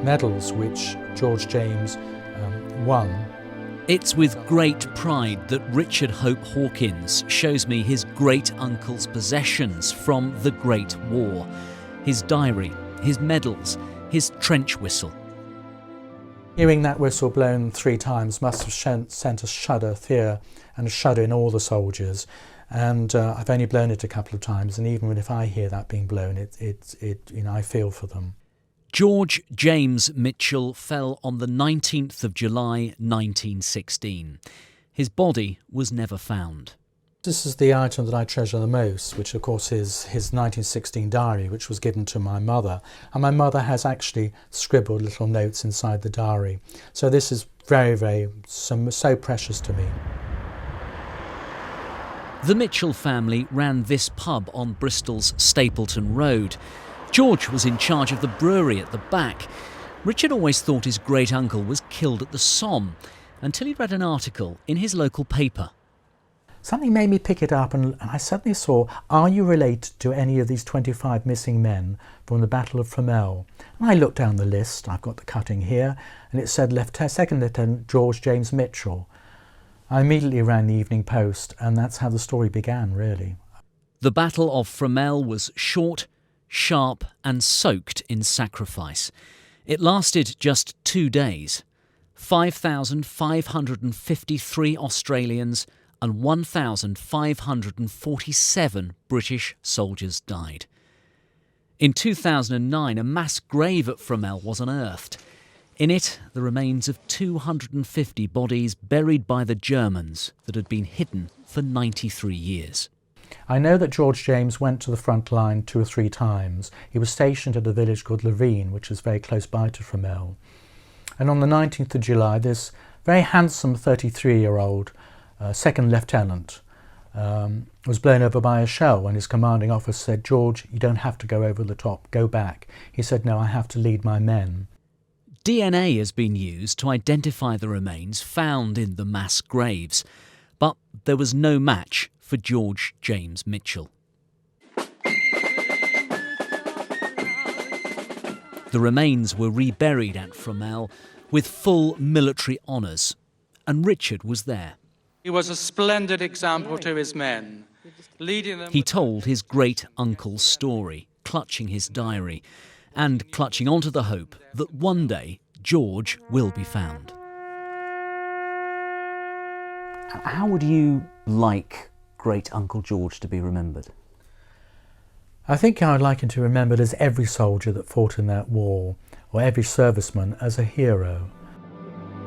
medals which George James won. It's with great pride that Richard Hope-Hawkins shows me his great-uncle's possessions from the Great War. His diary, his medals, his trench whistle. Hearing that whistle blown 3 times must have sent a shudder here and a shudder in all the soldiers. And I've only blown it a couple of times, and even if I hear that being blown, I feel for them. George James Mitchell fell on the 19th of July 1916. His body was never found. This is the item that I treasure the most, which of course is his 1916 diary, which was given to my mother. And my mother has actually scribbled little notes inside the diary. So this is very, very, so precious to me. The Mitchell family ran this pub on Bristol's Stapleton Road. George was in charge of the brewery at the back. Richard always thought his great-uncle was killed at the Somme, until he read an article in his local paper. Something made me pick it up, and I suddenly saw, "Are you related to any of these 25 missing men from the Battle of Fromelles?" And I looked down the list, I've got the cutting here, and it said Second Lieutenant George James Mitchell. I immediately rang the Evening Post, and that's how the story began, really. The Battle of Fromelles was short, sharp and soaked in sacrifice. It lasted just 2 days. 5,553 Australians and 1,547 British soldiers died. In 2009, a mass grave at Fromelles was unearthed. In it, the remains of 250 bodies buried by the Germans that had been hidden for 93 years. I know that George James went to the front line 2 or 3 times. He was stationed at a village called Laveen, which is very close by to Fromelles. And on the 19th of July, this very handsome 33-year-old second lieutenant was blown over by a shell, and his commanding officer said, "George, you don't have to go over the top, go back." He said, "No, I have to lead my men." DNA has been used to identify the remains found in the mass graves, but there was no match for George James Mitchell. The remains were reburied at Fromelles with full military honours, and Richard was there. He was a splendid example to his men, leading them. He told his great-uncle's story, clutching his diary, and clutching onto the hope that one day George will be found. How would you like great-uncle George to be remembered? I think I'd like him to be remembered as every soldier that fought in that war, or every serviceman as a hero.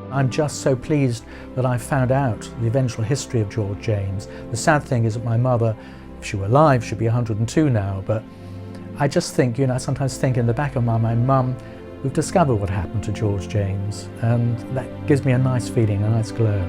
I'm just so pleased that I found out the eventual history of George James. The sad thing is that my mother, if she were alive, she'd be 102 now, but I just think, I sometimes think in the back of my mind, Mum, we've discovered what happened to George James, and that gives me a nice feeling, a nice glow.